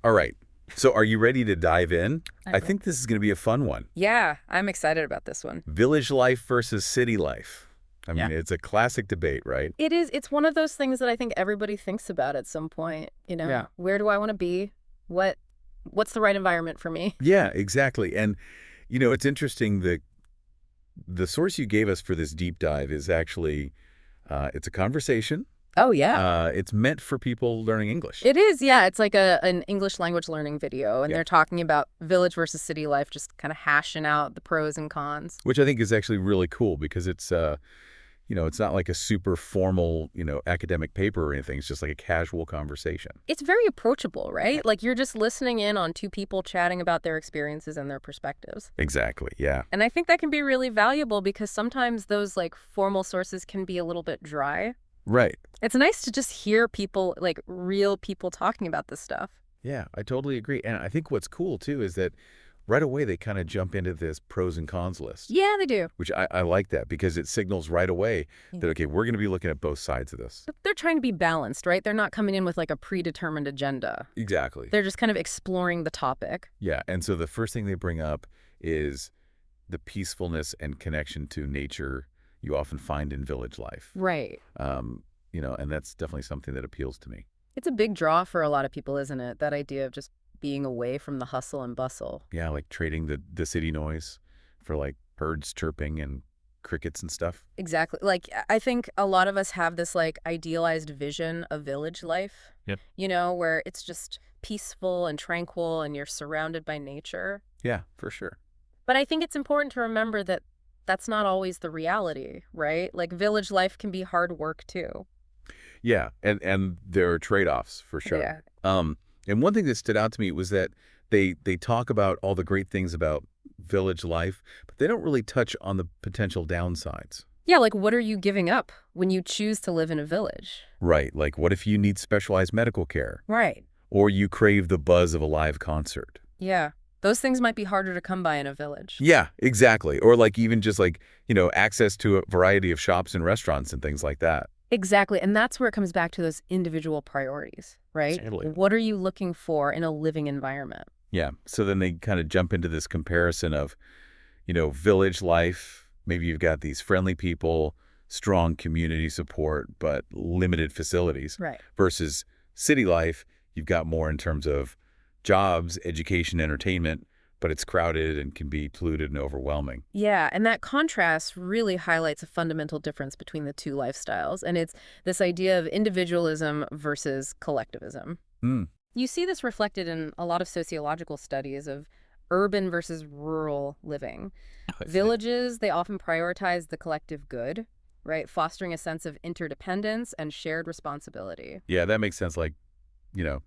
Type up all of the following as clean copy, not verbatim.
All right. So are you ready to dive in? I'm I ready. think this is going to be a fun one. Yeah, I'm excited about this one. Village life versus city life. I mean, Yeah. it's a classic debate, right? It is, it's one of those things that I think everybody thinks about at some point, Yeah. Where do I want to be? What what's the right environment for me? Yeah, exactly. And it's interesting, the source you gave us for this deep dive is actually it's a conversation. Oh yeah. It's meant for people learning English. It is, yeah. It's like an English language learning video, and Yeah. they're talking about village versus city life, just kind of hashing out the pros and cons. Which I think is actually really cool because it's not like a super formal, academic paper or anything. It's just like a casual conversation. It's very approachable, right? Like you're just listening in on two people chatting about their experiences and their perspectives. Exactly. Yeah. And I think that can be really valuable because sometimes those like formal sources can be a little bit dry. Right. It's nice to just hear people, like real people talking about this stuff. Yeah, I totally agree. And I think what's cool too is that right away they kind of jump into this pros and cons list, Yeah, they do. which I like that because it signals right away that, Yeah. okay, we're going to be looking at both sides of this. But they're trying to be balanced, right? They're not coming in with like a predetermined agenda. Exactly. They're just kind of exploring the topic. Yeah. And so the first thing they bring up is the peacefulness and connection to nature you often find in village life. Right. And that's definitely something that appeals to me. It's a big draw for a lot of people, isn't it? That idea of just being away from the hustle and bustle. Yeah, like trading the city noise for like birds chirping and crickets and stuff. Exactly. Like, I think a lot of us have this like idealized vision of village life, Yep. Where it's just peaceful and tranquil and you're surrounded by nature. Yeah, for sure. But I think it's important to remember that that's not always the reality, right? Like village life can be hard work too. Yeah, and there are trade-offs for sure. Yeah. And one thing that stood out to me was that they talk about all the great things about village life, but they don't really touch on the potential downsides. Yeah, like what are you giving up when you choose to live in a village? Right, like what if you need specialized medical care, Right. or you crave the buzz of a live concert? Yeah. Those things might be harder to come by in a village. Yeah, exactly. Or like even just like, access to a variety of shops and restaurants and things like that. Exactly. And that's where it comes back to those individual priorities, right? Totally. What are you looking for in a living environment? Yeah. So then they kind of jump into this comparison of, village life. Maybe you've got these friendly people, strong community support, but limited facilities. Right. Versus city life, you've got more in terms of jobs, education, entertainment, but it's crowded and can be polluted and overwhelming. Yeah, and that contrast really highlights a fundamental difference between the two lifestyles, and it's this idea of individualism versus collectivism. Mm. You see this reflected in a lot of sociological studies of urban versus rural living. Villages, they often prioritize the collective good, right? Fostering a sense of interdependence and shared responsibility. Yeah, that makes sense. Like, you know,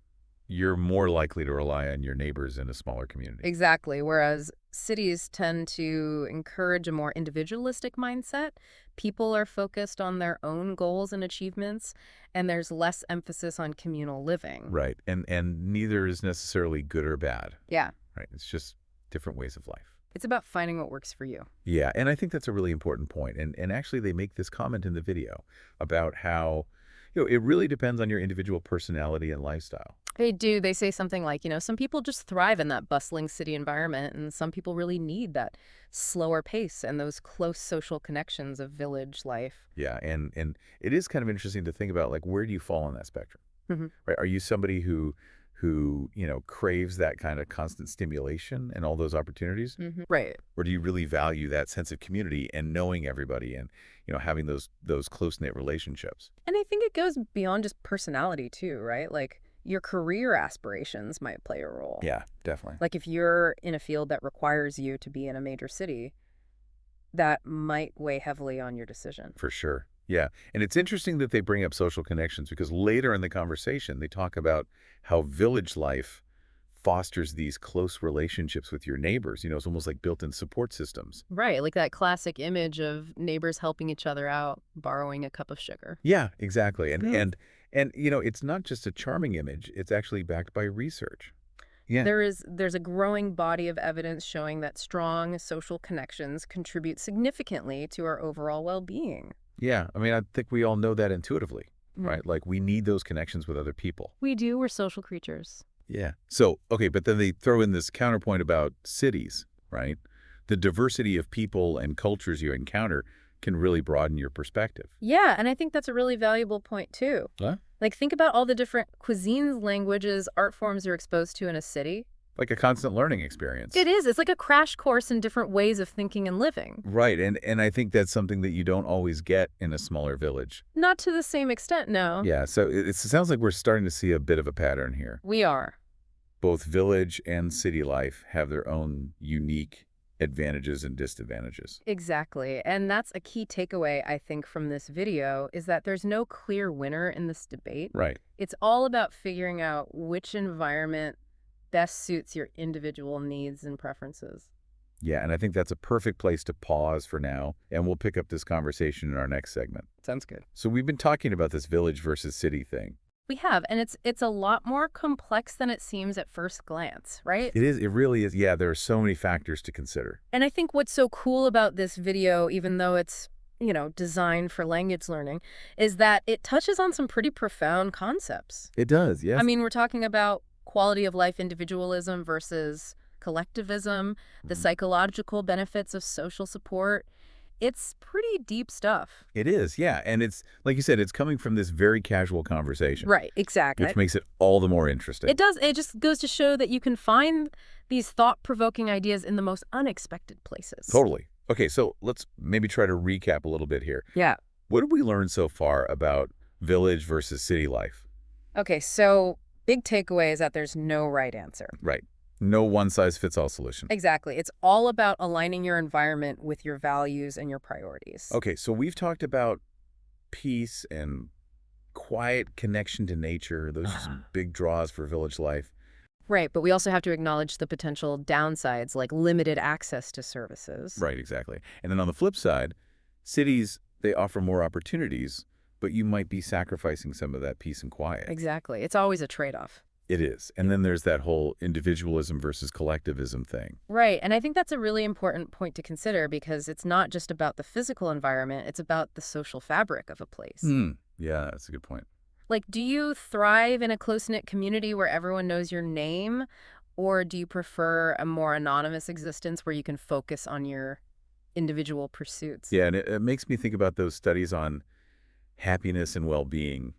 you're more likely to rely on your neighbors in a smaller community. Exactly. Whereas cities tend to encourage a more individualistic mindset. People are focused on their own goals and achievements, and there's less emphasis on communal living. Right. And neither is necessarily good or bad. Yeah. Right. It's just different ways of life. It's about finding what works for you. Yeah, and I think that's a really important point. And actually they make this comment in the video about how, it really depends on your individual personality and lifestyle. They do. They say something like, some people just thrive in that bustling city environment, and some people really need that slower pace and those close social connections of village life. Yeah, and it is kind of interesting to think about, like, where do you fall on that spectrum? Mhm. Right? Are you somebody who craves that kind of constant stimulation and all those opportunities? Right. Or do you really value that sense of community and knowing everybody and, having those close-knit relationships? And I think it goes beyond just personality too, right? Like your career aspirations might play a role. Yeah, definitely. Like if you're in a field that requires you to be in a major city, that might weigh heavily on your decision. For sure. Yeah. And it's interesting that they bring up social connections because later in the conversation, they talk about how village life fosters these close relationships with your neighbors. It's almost like built-in support systems. Right, like that classic image of neighbors helping each other out, borrowing a cup of sugar. Yeah, exactly. And, Yeah. and it's not just a charming image. It's actually backed by research. Yeah. There's a growing body of evidence showing that strong social connections contribute significantly to our overall well-being. Yeah. I mean, I think we all know that intuitively, Mm. right? Like we need those connections with other people. We do, we're social creatures. Yeah. So, okay, but then they throw in this counterpoint about cities, right? The diversity of people and cultures you encounter can really broaden your perspective. Yeah, and I think that's a really valuable point too. Huh? Like, think about all the different cuisines, languages, art forms you're exposed to in a city. Like a constant learning experience. It is. It's like a crash course in different ways of thinking and living. Right, and I think that's something that you don't always get in a smaller village. Not to the same extent, no. Yeah, so it sounds like we're starting to see a bit of a pattern here. We are. Both village and city life have their own unique advantages and disadvantages. Exactly. And that's a key takeaway, I think, from this video, is that there's no clear winner in this debate. Right. It's all about figuring out which environment best suits your individual needs and preferences. Yeah, and I think that's a perfect place to pause for now, and we'll pick up this conversation in our next segment. Sounds good. So we've been talking about this village versus city thing. We have, and it's a lot more complex than it seems at first glance, right? It really is. Yeah, there are so many factors to consider. And I think what's so cool about this video, even though it's, designed for language learning, is that it touches on some pretty profound concepts. It does, I yes. mean, we're talking about quality of life individualism versus collectivism, the Mhm. psychological benefits of social support. It's pretty deep stuff. It is, yeah, and it's, like you said, it's coming from this very casual conversation, Right, exactly. which makes it all the more interesting. It does. It just goes to show that you can find these thought-provoking ideas in the most unexpected places. Totally. Okay, so let's maybe try to recap a little bit here. Yeah. What have we learned so far about village versus city life? Okay, so big takeaway is that there's no right answer. Right. No one-size-fits-all solution. Exactly. It's all about aligning your environment with your values and your priorities. Okay, so we've talked about peace and quiet connection to nature. Those are some big draws for village life. Right, but we also have to acknowledge the potential downsides, like limited access to services. Right, exactly. And then on the flip side, cities, they offer more opportunities, but you might be sacrificing some of that peace and quiet. Exactly. It's always a trade-off. It is. And then there's that whole individualism versus collectivism thing. Right, and I think that's a really important point to consider because it's not just about the physical environment, it's about the social fabric of a place. Yeah, that's a good point. Like, do you thrive in a close-knit community where everyone knows your name, or do you prefer a more anonymous existence where you can focus on your individual pursuits? Yeah, and it makes me think about those studies on happiness and well-being.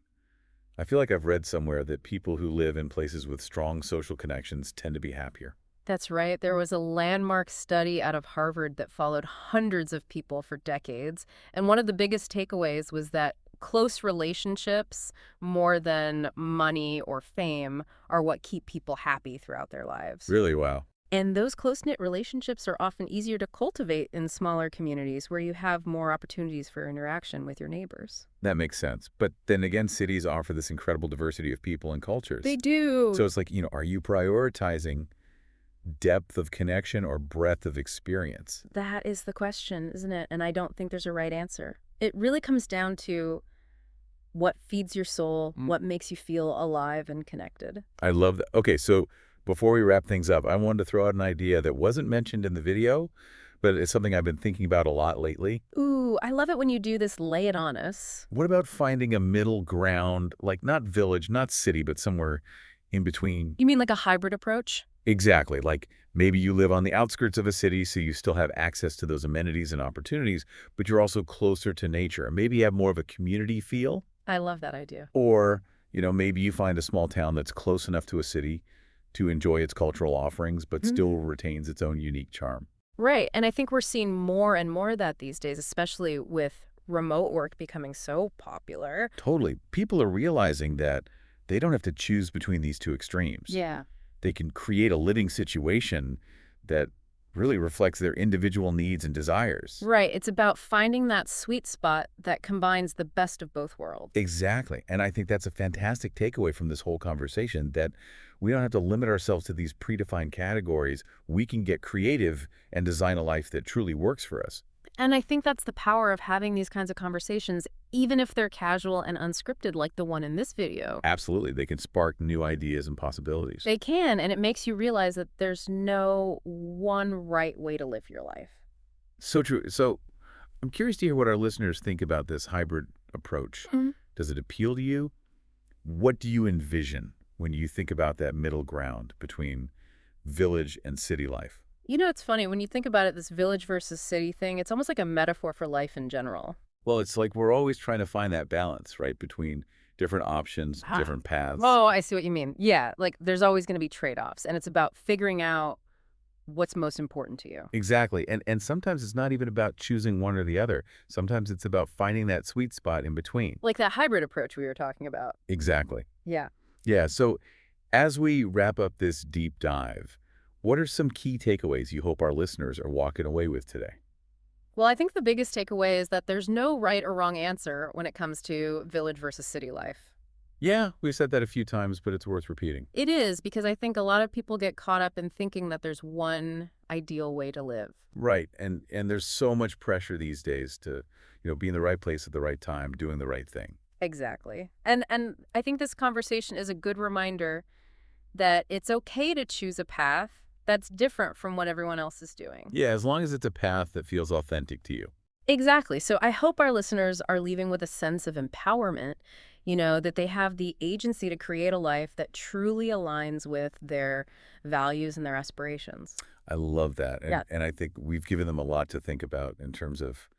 I feel like I've read somewhere that people who live in places with strong social connections tend to be happier. That's right. There was a landmark study out of Harvard that followed hundreds of people for decades. And one of the biggest takeaways was that close relationships, more than money or fame, are what keep people happy throughout their lives. Really? Wow. And those close-knit relationships are often easier to cultivate in smaller communities where you have more opportunities for interaction with your neighbors. That makes sense. But then again, cities offer this incredible diversity of people and cultures. They do. So it's like, are you prioritizing depth of connection or breadth of experience? That is the question, isn't it? And I don't think there's a right answer. It really comes down to what feeds your soul, what makes you feel alive and connected. I love that. Okay, so before we wrap things up, I wanted to throw out an idea that wasn't mentioned in the video, but it's something I've been thinking about a lot lately. Ooh, I love it when you do this lay it on us. What about finding a middle ground, like not village, not city, but somewhere in between? You mean like a hybrid approach? Exactly. Like maybe you live on the outskirts of a city, so you still have access to those amenities and opportunities, but you're also closer to nature. Maybe you have more of a community feel. I love that idea. Or, maybe you find a small town that's close enough to a city to enjoy its cultural offerings, but still retains its own unique charm. Right. And I think we're seeing more and more of that these days, especially with remote work becoming so popular. Totally. People are realizing that they don't have to choose between these two extremes. Yeah. They can create a living situation that really reflects their individual needs and desires. Right. It's about finding that sweet spot that combines the best of both worlds. Exactly. And I think that's a fantastic takeaway from this whole conversation, that we don't have to limit ourselves to these predefined categories. We can get creative and design a life that truly works for us. And I think that's the power of having these kinds of conversations, even if they're casual and unscripted like the one in this video. Absolutely. They can spark new ideas and possibilities. They can, and it makes you realize that there's no one right way to live your life. So true. So I'm curious to hear what our listeners think about this hybrid approach. Does it appeal to you? What do you envision? when you think about that middle ground between village and city life? It's funny, when you think about it, this village versus city thing, it's almost like a metaphor for life in general. Well, it's like we're always trying to find that balance, right, between different options, Ah. different paths. Oh, I see what you mean. Yeah, like there's always going to be trade-offs, and it's about figuring out what's most important to you. Exactly. And sometimes it's not even about choosing one or the other. Sometimes it's about finding that sweet spot in between. Like that hybrid approach we were talking about. Exactly. Yeah. Yeah. So as we wrap up this deep dive, what are some key takeaways you hope our listeners are walking away with today? Well, I think the biggest takeaway is that there's no right or wrong answer when it comes to village versus city life. Yeah, we've said that a few times, but it's worth repeating. It is because I think a lot of people get caught up in thinking that there's one ideal way to live. Right. And there's so much pressure these days to, be in the right place at the right time, doing the right thing. Exactly. And I think this conversation is a good reminder that it's okay to choose a path that's different from what everyone else is doing. Yeah, as long as it's a path that feels authentic to you. Exactly. So I hope our listeners are leaving with a sense of empowerment, that they have the agency to create a life that truly aligns with their values and their aspirations. I love that. Yeah. And I think we've given them a lot to think about in terms of,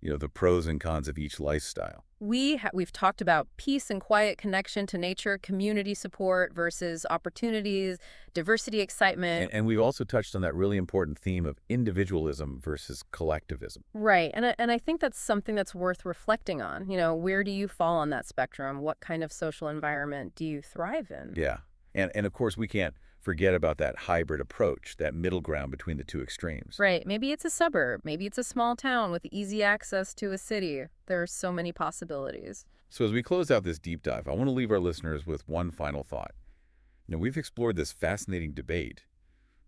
the pros and cons of each lifestyle. We've talked about peace and quiet connection to nature, community support versus opportunities, diversity, excitement. And we've also touched on that really important theme of individualism versus collectivism. Right. And I think that's something that's worth reflecting on. Where do you fall on that spectrum? What kind of social environment do you thrive in? Yeah. And of course, we can't forget about that hybrid approach, that middle ground between the two extremes. Right. Maybe it's a suburb. Maybe it's a small town with easy access to a city. There are so many possibilities. So as we close out this deep dive, I want to leave our listeners with one final thought. We've explored this fascinating debate,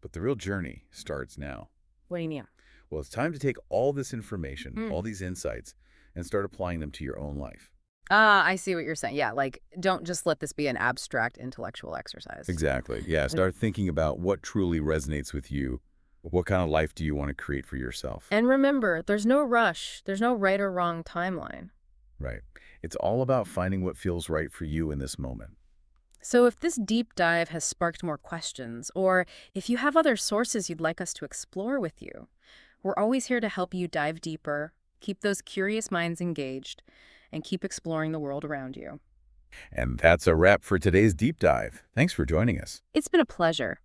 but the real journey starts now. What do you mean? Well, it's time to take all this information, Mm. all these insights, and start applying them to your own life. Ah, I see what you're saying. Yeah, like don't just let this be an abstract intellectual exercise. Exactly. Yeah. Start thinking about what truly resonates with you. What kind of life do you want to create for yourself? And remember, there's no rush. There's no right or wrong timeline. Right. It's all about finding what feels right for you in this moment. So if this deep dive has sparked more questions, or if you have other sources you'd like us to explore with you, we're always here to help you dive deeper, keep those curious minds engaged, and keep exploring the world around you. And that's a wrap for today's deep dive. Thanks for joining us. It's been a pleasure.